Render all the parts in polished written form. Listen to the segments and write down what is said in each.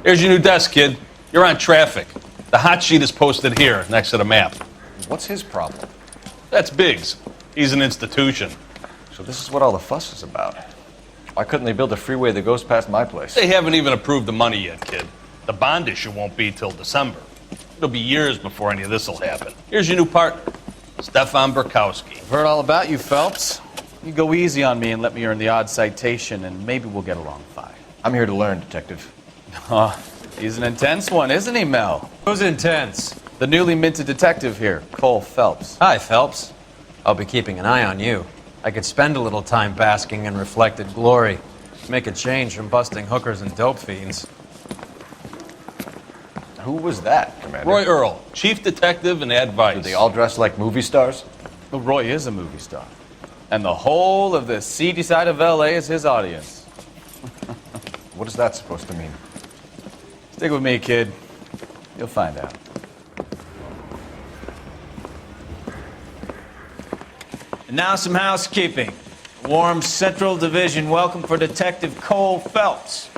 Here's your new desk, kid. You're on traffic. The hot sheet is posted here, next to the map. What's his problem? That's Biggs. He's an institution. So this is what all the fuss is about. Why couldn't they build a freeway that goes past my place? They haven't even approved the money yet, kid. The bond issue won't be till December. It'll be years before any of this will happen. Here's your new partner, Stefan Burkowski. I've heard all about you, Phelps. You go easy on me and let me earn the odd citation, and maybe we'll get along fine. I'm here to learn, Detective. He's an intense one, isn't he, Mel? Who's intense? The newly minted detective here, Cole Phelps. Hi, Phelps. I'll be keeping an eye on you. I could spend a little time basking in reflected glory. Make a change from busting hookers and dope fiends. Who was that, Commander? Roy Earl, chief detective and advice. Do they all dress like movie stars? Well, Roy is a movie star. And the whole of the seedy side of L.A. is his audience. What is that supposed to mean? Stick with me, kid. You'll find out. And now some housekeeping. Warm Central Division welcome for Detective Cole Phelps.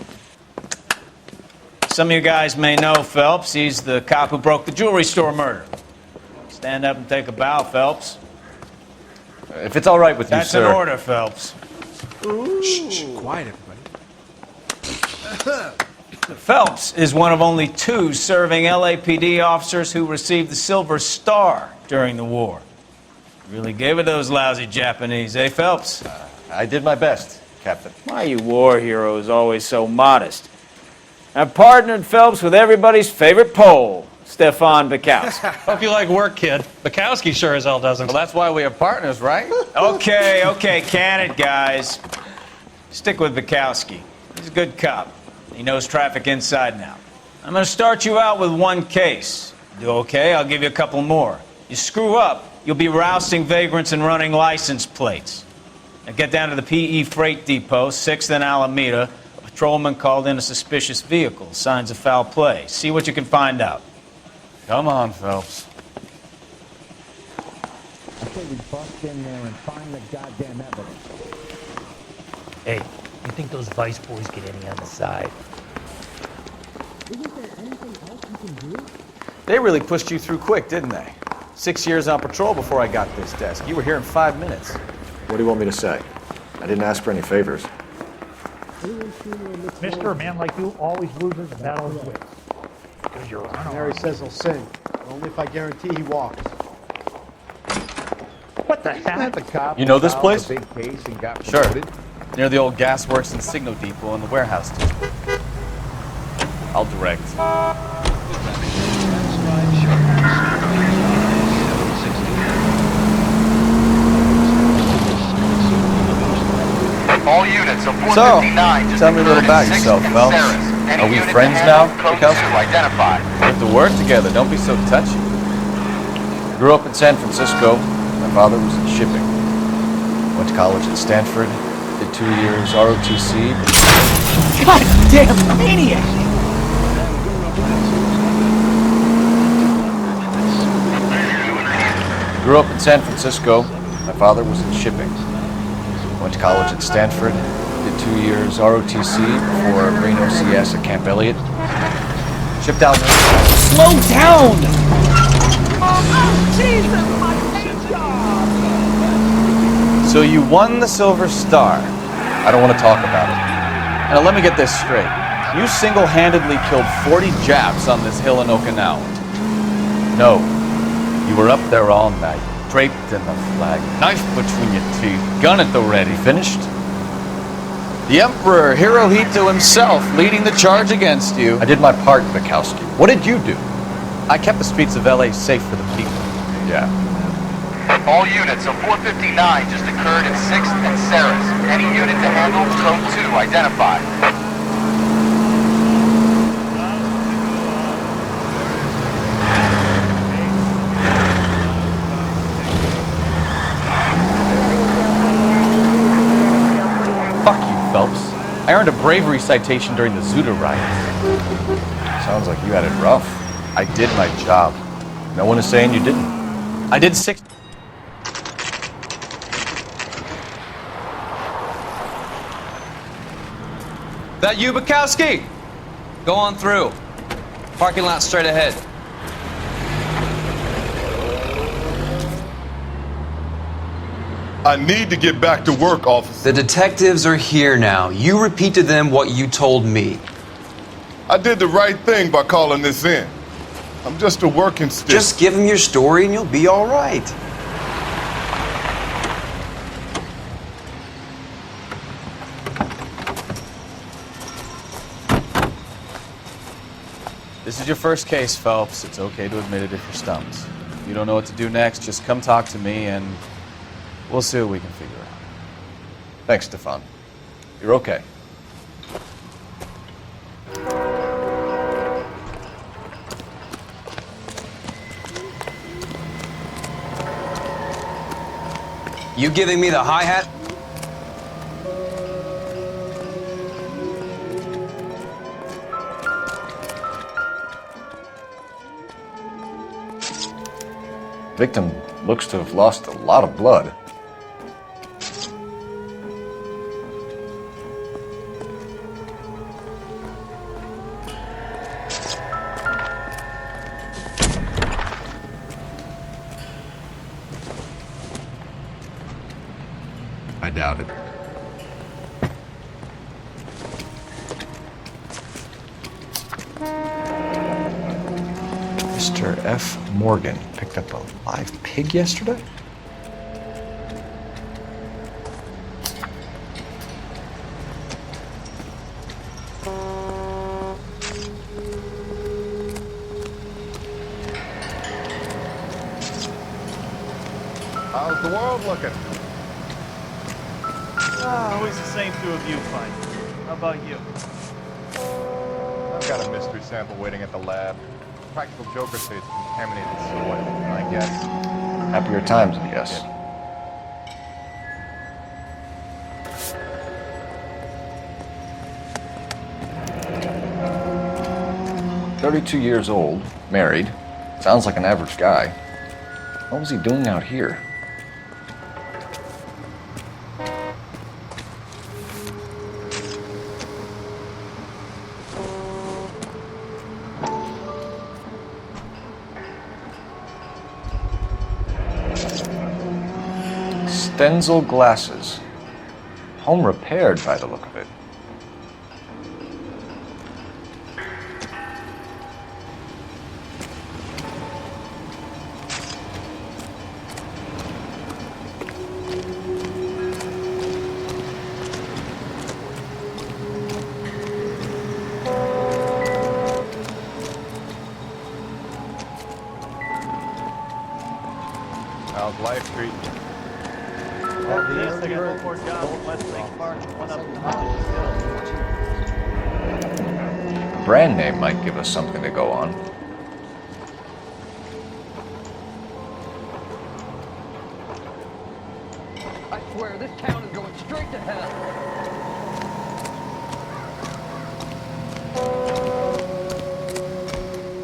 Some of you guys may know Phelps. He's the cop who broke the jewelry store murder. Stand up and take a bow, Phelps. If it's all right with you, sir. That's an order, Phelps. Shh, quiet, everybody. Phelps is one of only 2 serving LAPD officers who received the Silver Star during the war. Really gave it those lousy Japanese, eh, Phelps? I did my best, Captain. Why are you war heroes always so modest? I've partnered Phelps with everybody's favorite Pole, Stefan Burkowski. Hope you like work, kid. Bukowski sure as hell doesn't. Well, that's why we are partners, right? Okay, can it, guys. Stick with Burkowski. He's a good cop. He knows traffic inside and out. I'm going to start you out with 1 case. Do okay, I'll give you a couple more. You screw up, you'll be rousting vagrants and running license plates. Now get down to the PE Freight Depot, 6th and Alameda. A patrolman called in a suspicious vehicle. Signs of foul play. See what you can find out. Come on, Phelps. I say we bust in there and find the goddamn evidence. Hey, you think those Vice boys get any on the side? Isn't there anything else you can do? They really pushed you through quick, didn't they? 6 years on patrol before I got this desk. You were here in 5 minutes. What do you want me to say? I didn't ask for any favors. Mister, a man like you always loses the battle of wits. Because you're unarmed. Mary says he'll sing, but only if I guarantee he walks. What the heck? The cop You know this filed place? a big case and got Sure. promoted? Near the old gasworks and signal depot in the warehouse district. I'll direct. All units of So, 459 tell me a little about yourself, Phelps. Are we friends now, Burkowski? Identify. We have to work together. Don't be so touchy. Grew up in San Francisco. My father was in shipping. Went to college at Stanford. Did 2 years ROTC. God damn maniac! Grew up in San Francisco. My father was in shipping. Went to college at Stanford. Did 2 years ROTC before Reno CS at Camp Elliott. Shipped out. Slow down! So you won the Silver Star. I don't want to talk about it. Now let me get this straight. You single-handedly killed 40 Japs on this hill in Okinawa. No. You were up there all night, draped in the flag, knife between your teeth, gun at the ready. Finished? The Emperor Hirohito himself leading the charge against you. I did my part, Bukowski. What did you do? I kept the streets of LA safe for the people. Yeah. All units of 459 just occurred in 6th and Saris. Any unit to handle, code 2, identify. Fuck you, Phelps. I earned a bravery citation during the Zuda riots. Sounds like you had it rough. I did my job. No one is saying you didn't. I did 6. That you, Bukowski? Go on through. Parking lot straight ahead. I need to get back to work, officer. The detectives are here now. You repeat to them what you told me. I did the right thing by calling this in. I'm just a working stick. Just give them your story and you'll be all right. This is your first case, Phelps. It's okay to admit it if you're stumped. If you don't know what to do next, just come talk to me and we'll see what we can figure out. Thanks, Stefan. You're okay. You giving me the hi-hat? Victim looks to have lost a lot of blood. I doubt it. Mr. F. Morgan picked up a live pig yesterday? How's the world looking? Always the same through a viewfinder. How about you? I've got a mystery sample waiting at the lab. Practical Joker says it's contaminated soil, I guess. Happier times, I guess. 32 years old, married. Sounds like an average guy. What was he doing out here? Stenzel glasses. Home repaired by the look of it. How's life treating you? Yes, I got one more job in Westlake Park, one up in the mountains still. A brand name might give us something to go on. I swear, this town is going straight to hell.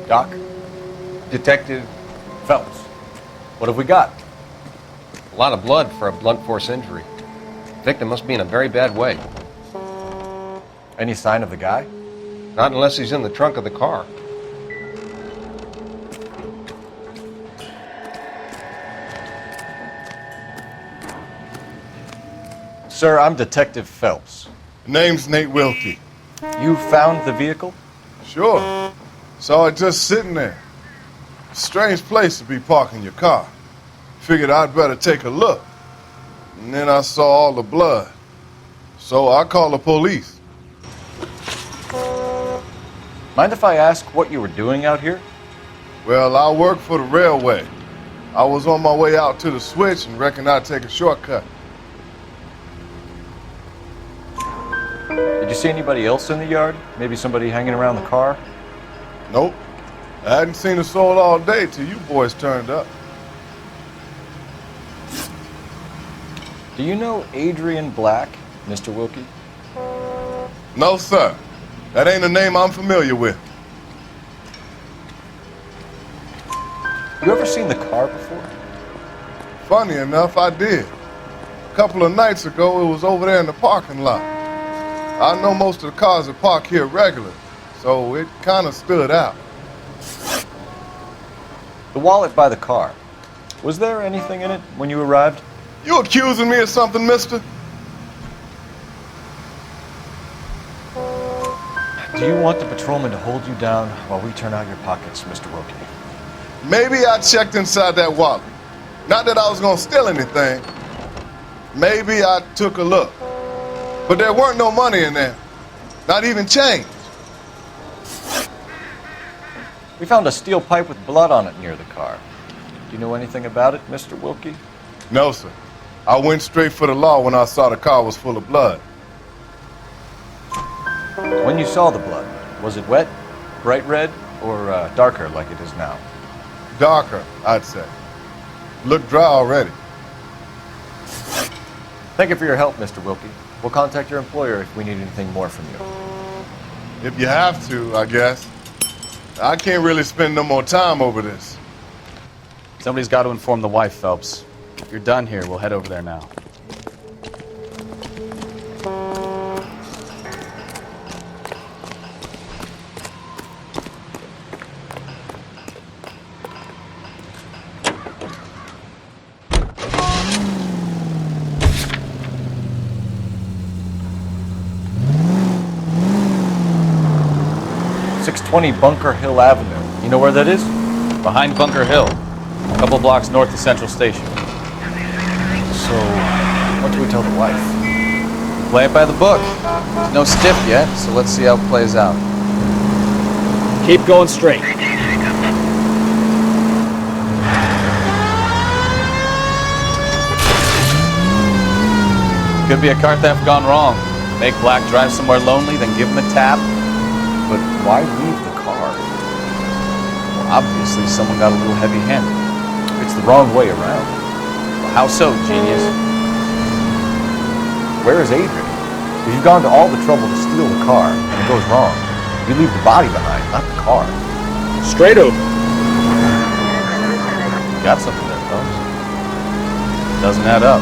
Doc? Detective Phelps. What have we got? A lot of blood for a blunt force injury. Victim must be in a very bad way. Any sign of the guy? Not unless he's in the trunk of the car. Sir, I'm Detective Phelps. Name's Nate Wilkie. You found the vehicle? Sure. Saw it just sitting there. Strange place to be parking your car. Figured I'd better take a look. And then I saw all the blood. So I called the police. Mind if I ask what you were doing out here? Well, I work for the railway. I was on my way out to the switch and reckoned I'd take a shortcut. Did you see anybody else in the yard? Maybe somebody hanging around the car? Nope. I hadn't seen a soul all day till you boys turned up. Do you know Adrian Black, Mr. Wilkie? No, sir. That ain't a name I'm familiar with. You ever seen the car before? Funny enough, I did. A couple of nights ago, it was over there in the parking lot. I know most of the cars that park here regular, so it kind of stood out. The wallet by the car. Was there anything in it when you arrived? You accusing me of something, mister? Do you want the patrolman to hold you down while we turn out your pockets, Mr. Wilkie? Maybe I checked inside that wallet. Not that I was gonna steal anything. Maybe I took a look. But there weren't no money in there. Not even change. We found a steel pipe with blood on it near the car. Do you know anything about it, Mr. Wilkie? No, sir. I went straight for the law when I saw the car was full of blood. When you saw the blood, was it wet, bright red, or darker like it is now? Darker, I'd say. Looked dry already. Thank you for your help, Mr. Wilkie. We'll contact your employer if we need anything more from you. If you have to, I guess. I can't really spend no more time over this. Somebody's got to inform the wife, Phelps. If you're done here, we'll head over there now. Bunker Hill Avenue. You know where that is? Behind Bunker Hill, a couple blocks north of Central Station. So, what do we tell the wife? Play it by the book. No stiff yet, so let's see how it plays out. Keep going straight. Could be a car theft gone wrong. Make Black drive somewhere lonely, then give him a tap. But why leave the car? Well, obviously someone got a little heavy-handed. It's the wrong way around. Well, how so, genius? Where is Adrian? If you've gone to all the trouble to steal the car, and it goes wrong, you leave the body behind, not the car. Straight over. You got something there, folks. Doesn't add up.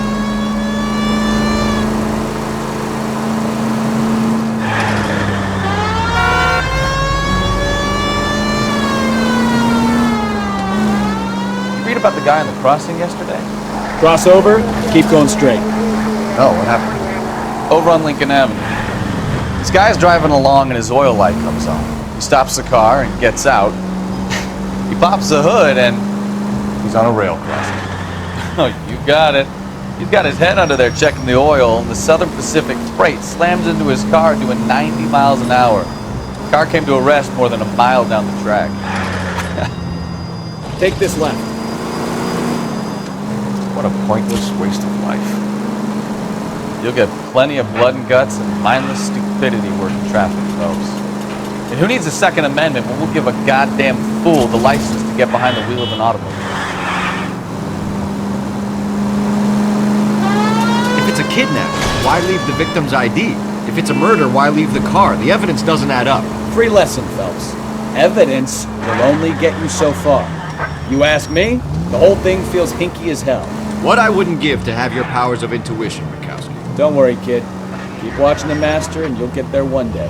About the guy on the crossing yesterday? Cross over, keep going straight. No, what happened? Over on Lincoln Avenue. This guy's driving along and his oil light comes on. He stops the car and gets out. He pops the hood and he's on a rail crossing. Oh, you got it. He's got his head under there checking the oil, and the Southern Pacific freight slams into his car doing 90 miles an hour. The car came to a rest more than a mile down the track. Take this left. What a pointless waste of life. You'll get plenty of blood and guts and mindless stupidity working traffic, folks. And who needs a Second Amendment when we'll give a goddamn fool the license to get behind the wheel of an automobile? If it's a kidnapping, why leave the victim's ID? If it's a murder, why leave the car? The evidence doesn't add up. Free lesson, Phelps. Evidence will only get you so far. You ask me, the whole thing feels hinky as hell. What I wouldn't give to have your powers of intuition, Mikowski. Don't worry, kid. Keep watching the master and you'll get there one day.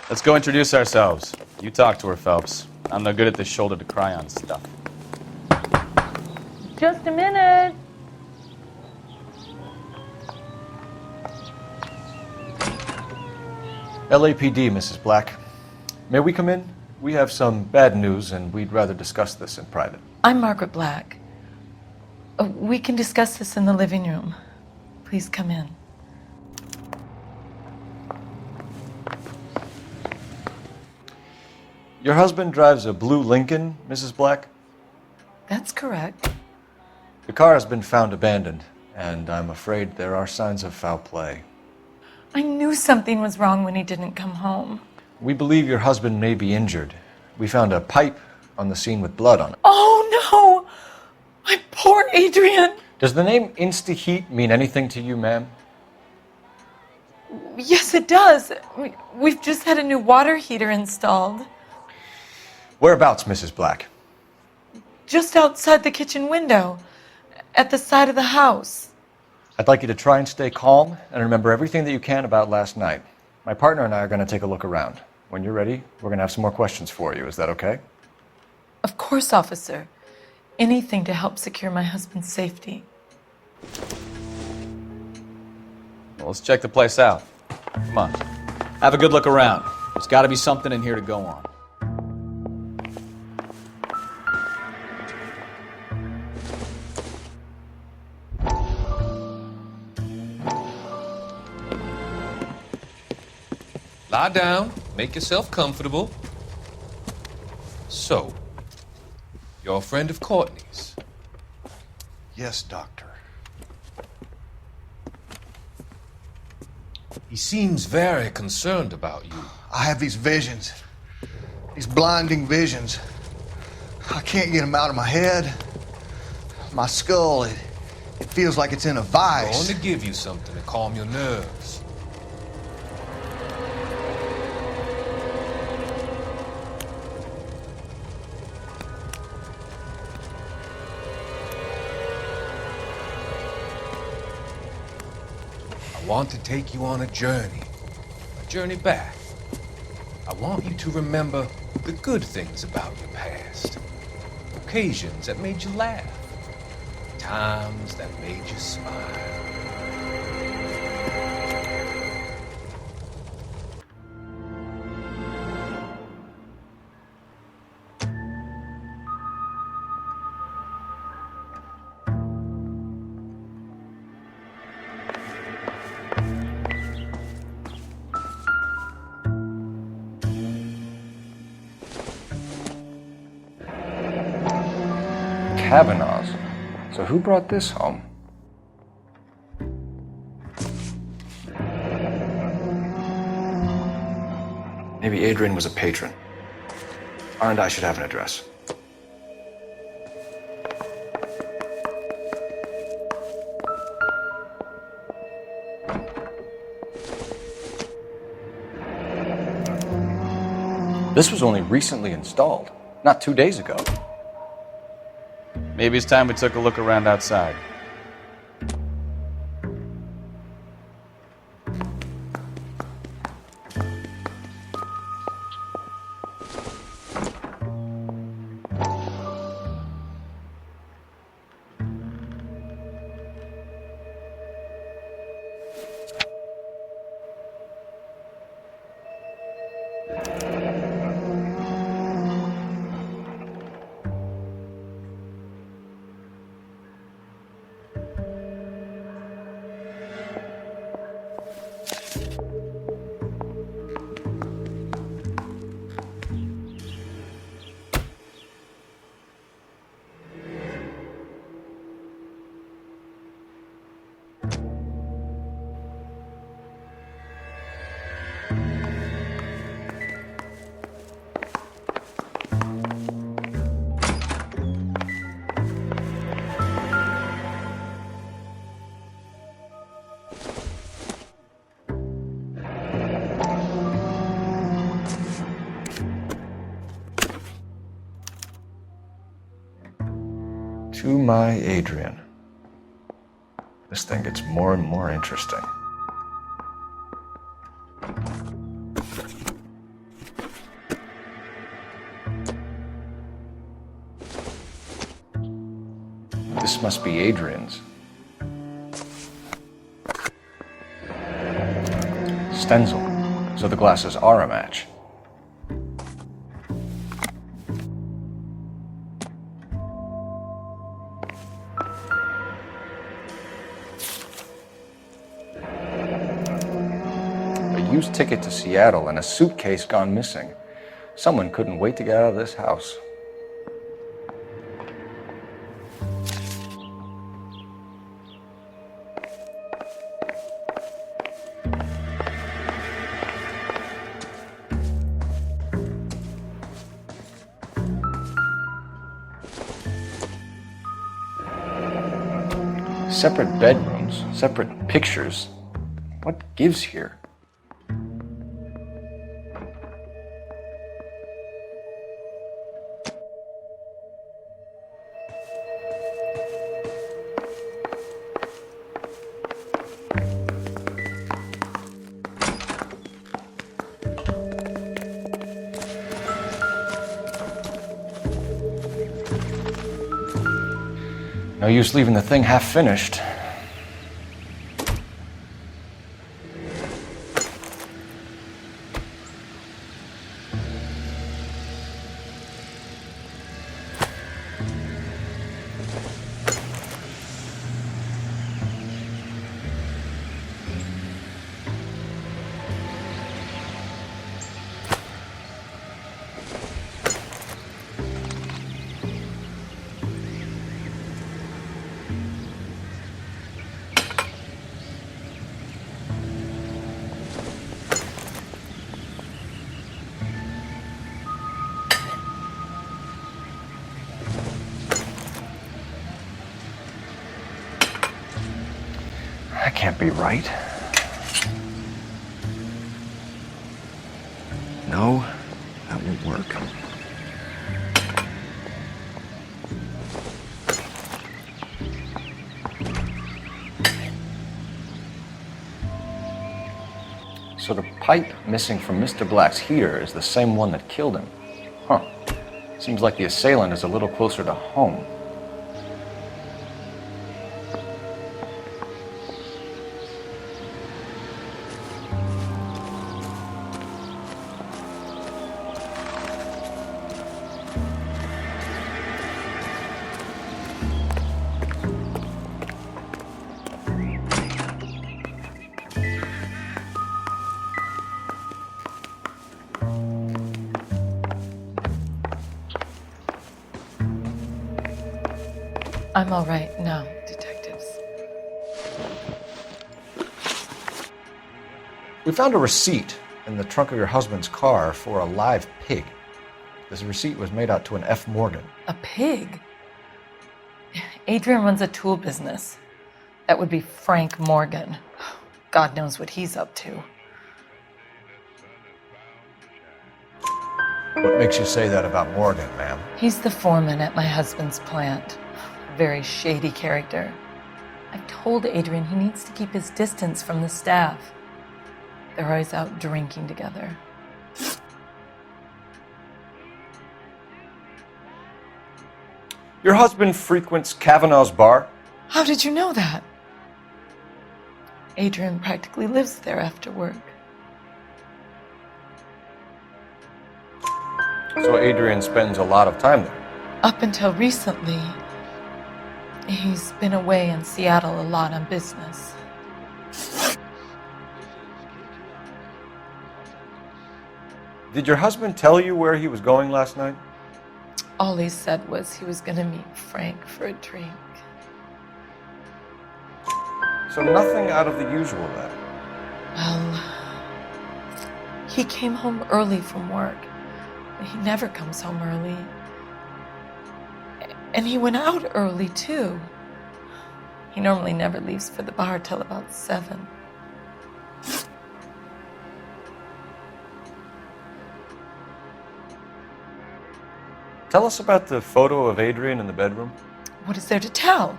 Let's go introduce ourselves. You talk to her, Phelps. I'm no good at this shoulder to cry on stuff. Just a minute. LAPD, Mrs. Black. May we come in? We have some bad news and we'd rather discuss this in private. I'm Margaret Black. We can discuss this in the living room. Please come in. Your husband drives a blue Lincoln, Mrs. Black? That's correct. The car has been found abandoned, and I'm afraid there are signs of foul play. I knew something was wrong when he didn't come home. We believe your husband may be injured. We found a pipe on the scene with blood on it. Oh no! My poor Adrian! Does the name Insta-Heat mean anything to you, ma'am? Yes, it does. We've just had a new water heater installed. Whereabouts, Mrs. Black? Just outside the kitchen window, at the side of the house. I'd like you to try and stay calm and remember everything that you can about last night. My partner and I are going to take a look around. When you're ready, we're going to have some more questions for you. Is that okay? Of course, officer. Anything to help secure my husband's safety. Well, let's check the place out. Come on. Have a good look around. There's got to be something in here to go on. Lie down, make yourself comfortable. So, you're a friend of Courtney's? Yes, Doctor. He seems very concerned about you. I have these visions. These blinding visions. I can't get them out of my head. My skull, it feels like it's in a I'm vice. going to give you something to calm your nerves. I want to take you on a journey back. I want you to remember the good things about your past, occasions that made you laugh, times that made you smile. Kavanaugh's. So who brought this home? Maybe Adrian was a patron. R&I should have an address. This was only recently installed, not 2 days ago. Maybe it's time we took a look around outside. To my Adrian. This thing gets more and more interesting. This must be Adrian's. Stencil, so the glasses are a match. Used ticket to Seattle and a suitcase gone missing. Someone couldn't wait to get out of this house. Separate bedrooms, separate pictures. What gives here? No use leaving the thing half finished. That can't be right. No, that won't work. So the pipe missing from Mr. Black's heater is the same one that killed him. Huh. Seems like the assailant is a little closer to home. I'm all right now, detectives. We found a receipt in the trunk of your husband's car for a live pig. This receipt was made out to an F. Morgan. A pig? Adrian runs a tool business. That would be Frank Morgan. God knows what he's up to. What makes you say that about Morgan, ma'am? He's the foreman at my husband's plant. A very shady character. I've told Adrian he needs to keep his distance from the staff. They're always out drinking together. Your husband frequents Kavanaugh's bar? How did you know that? Adrian practically lives there after work. So Adrian spends a lot of time there? Up until recently, he's been away in Seattle a lot on business. Did your husband tell you where he was going last night? All he said was he was going to meet Frank for a drink. So nothing out of the usual then? Well, he came home early from work. He never comes home early. And he went out early, too. He normally never leaves for the bar till about 7. Tell us about the photo of Adrian in the bedroom. What is there to tell?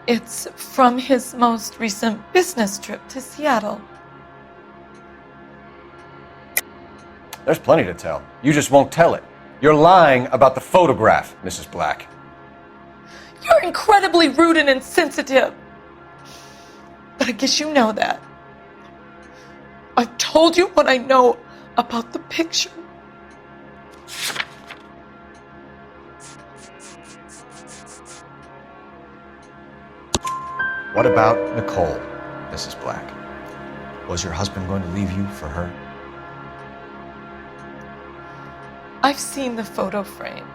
It's from his most recent business trip to Seattle. There's plenty to tell. You just won't tell it. You're lying about the photograph, Mrs. Black. You're incredibly rude and insensitive. But I guess you know that. I've told you what I know about the picture. What about Nicole, Mrs. Black? Was your husband going to leave you for her? I've seen the photo frame.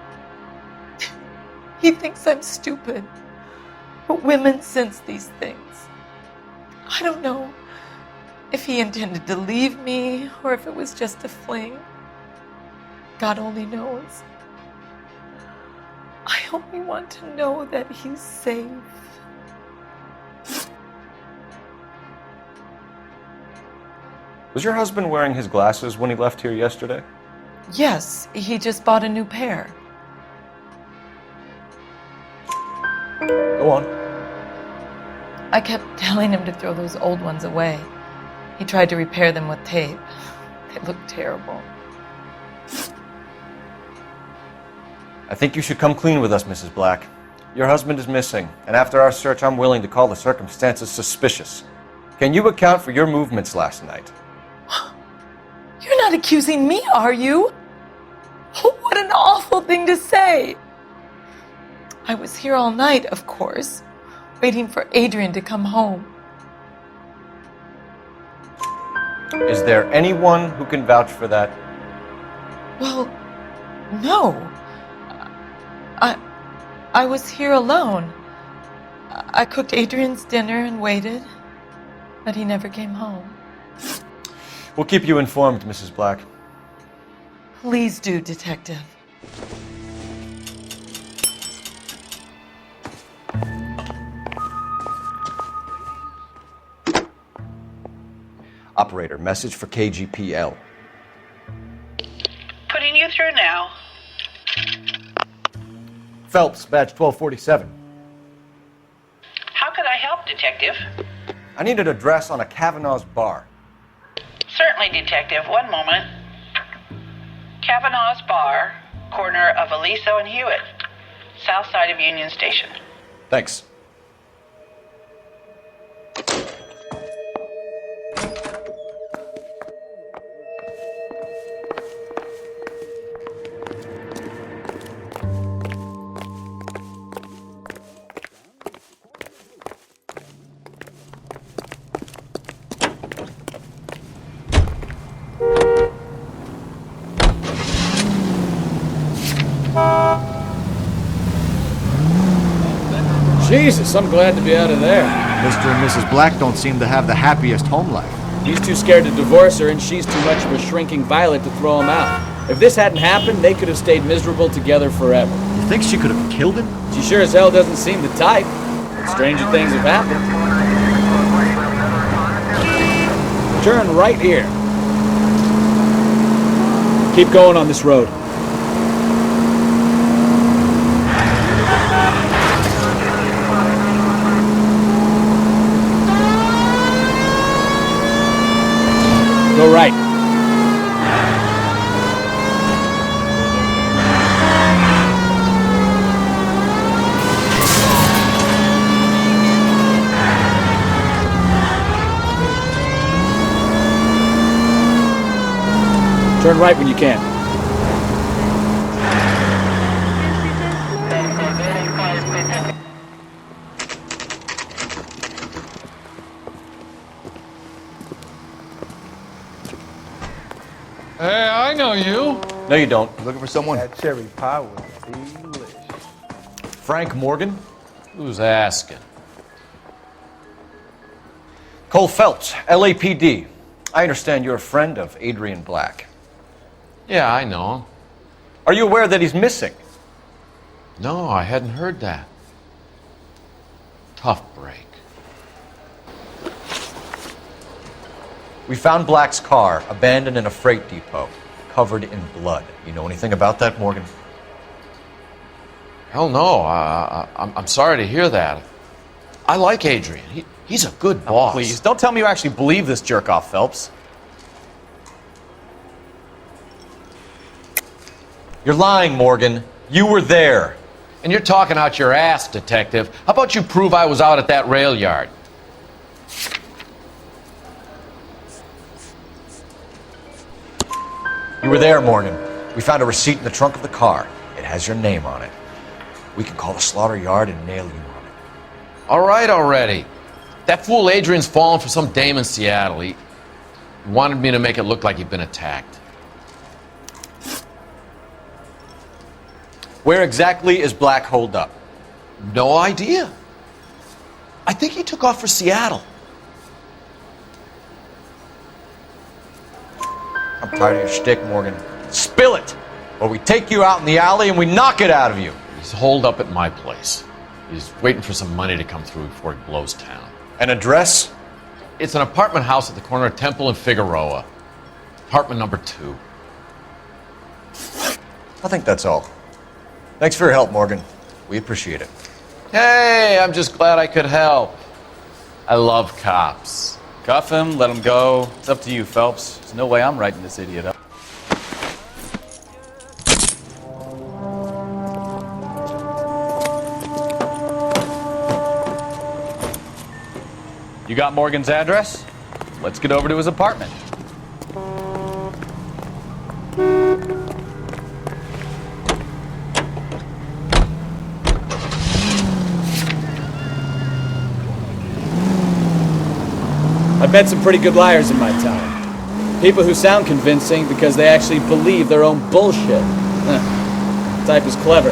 He thinks I'm stupid. But women sense these things. I don't know if he intended to leave me or if it was just a fling. God only knows. I only want to know that he's safe. Was your husband wearing his glasses when he left here yesterday? Yes, he just bought a new pair. Go on. I kept telling him to throw those old ones away. He tried to repair them with tape. They looked terrible. I think you should come clean with us, Mrs. Black. Your husband is missing, and after our search, I'm willing to call the circumstances suspicious. Can you account for your movements last night? You're not accusing me, are you? What an awful thing to say. I was here all night, of course, waiting for Adrian to come home. Is there anyone who can vouch for that? Well, no. I was here alone. I cooked Adrian's dinner and waited, but he never came home. We'll keep you informed, Mrs. Black. Please do, Detective. Operator, message for KGPL. Putting you through now. Phelps, badge 1247. How could I help, Detective? I need an address on a Kavanaugh's bar. Certainly, Detective. One moment. Kavanaugh's Bar, corner of Aliso and Hewitt, south side of Union Station. Thanks. Jesus, I'm glad to be out of there. Mr. and Mrs. Black don't seem to have the happiest home life. He's too scared to divorce her, and she's too much of a shrinking violet to throw him out. If this hadn't happened, they could have stayed miserable together forever. You think she could have killed him? She sure as hell doesn't seem the type. But stranger things have happened. Turn right here. Keep going on this road. Go right. Turn right when you can. Hey, I know you. No, you don't. Looking for someone? That cherry pie was delicious. Frank Morgan? Who's asking? Cole Phelps, LAPD. I understand you're a friend of Adrian Black. Yeah, I know him. Are you aware that he's missing? No, I hadn't heard that. Tough break. We found Black's car abandoned in a freight depot, covered in blood. You know anything about that, Morgan? Hell no. I'm sorry to hear that. I like Adrian. He's a good boss. Please, don't tell me you actually believe this jerk-off, Phelps. You're lying, Morgan. You were there. And you're talking out your ass, Detective. How about you prove I was out at that rail yard? You were there, Morgan. We found a receipt in the trunk of the car. It has your name on it. We can call the slaughter yard and nail you on it. All right already. That fool Adrian's fallen for some dame in Seattle. He wanted me to make it look like he'd been attacked. Where exactly is Black holed up? No idea. I think he took off for Seattle. I'm tired of your shtick, Morgan. Spill it! Or we take you out in the alley and we knock it out of you. He's holed up at my place. He's waiting for some money to come through before he blows town. An address? It's an apartment house at the corner of Temple and Figueroa. Apartment number 2. I think that's all. Thanks for your help, Morgan. We appreciate it. Hey, I'm just glad I could help. I love cops. Cuff him, let him go. It's up to you, Phelps. There's no way I'm writing this idiot up. You got Morgan's address? Let's get over to his apartment. I've met some pretty good liars in my time. People who sound convincing because they actually believe their own bullshit. The type is clever,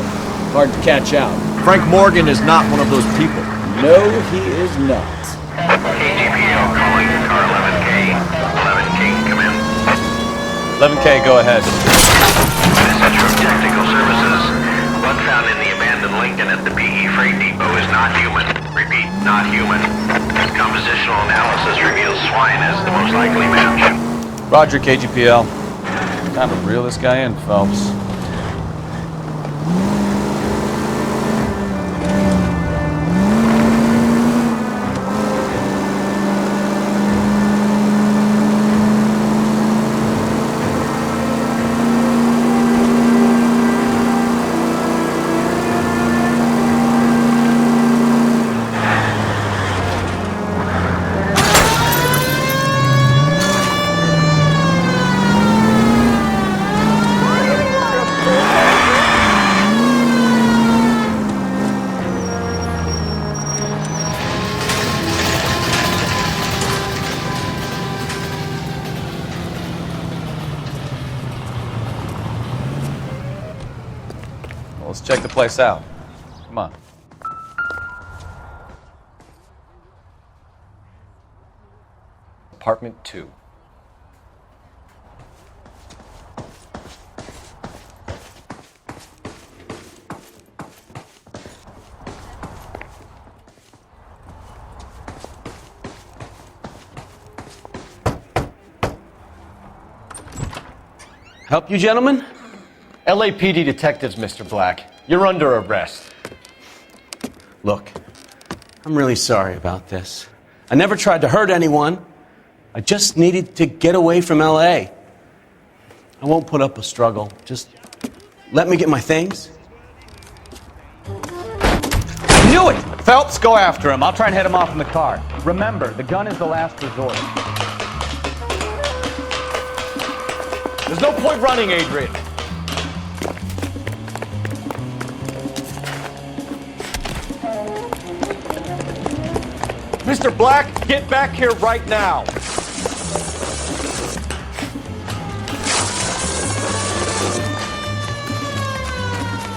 hard to catch out. Frank Morgan is not one of those people. No, he is not. KGPL calling car 11K. 11K, come in. 11K, go ahead. Message from Technical Services. Blood found in the abandoned Lincoln at the PE Freight Depot is not human. Repeat, not human. Compositional analysis reveals swine as the most likely match. Roger, KGPL. Time to reel this guy in, Phelps. Let's check the place out. Come on. Apartment 2. Help you, gentlemen? LAPD detectives, Mr. Black. You're under arrest. Look, I'm really sorry about this. I never tried to hurt anyone. I just needed to get away from L.A. I won't put up a struggle. Just let me get my things. I knew it! Phelps, go after him. I'll try and head him off in the car. Remember, the gun is the last resort. There's no point running, Adrian. Mr. Black, get back here right now.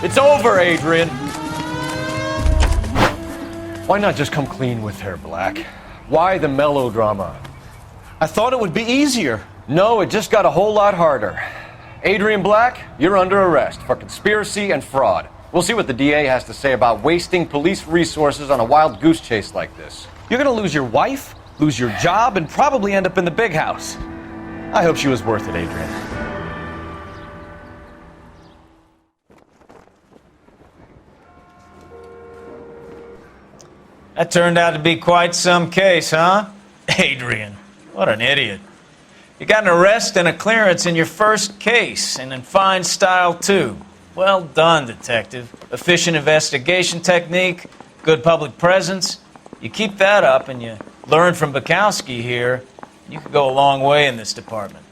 It's over, Adrian. Why not just come clean with her, Black? Why the melodrama? I thought it would be easier. No, it just got a whole lot harder. Adrian Black, you're under arrest for conspiracy and fraud. We'll see what the DA has to say about wasting police resources on a wild goose chase like this. You're gonna lose your wife, lose your job, and probably end up in the big house. I hope she was worth it, Adrian. That turned out to be quite some case, huh? Adrian, what an idiot. You got an arrest and a clearance in your first case, and in fine style, too. Well done, detective. Efficient investigation technique, good public presence. You keep that up and you learn from Bukowski here, you could go a long way in this department.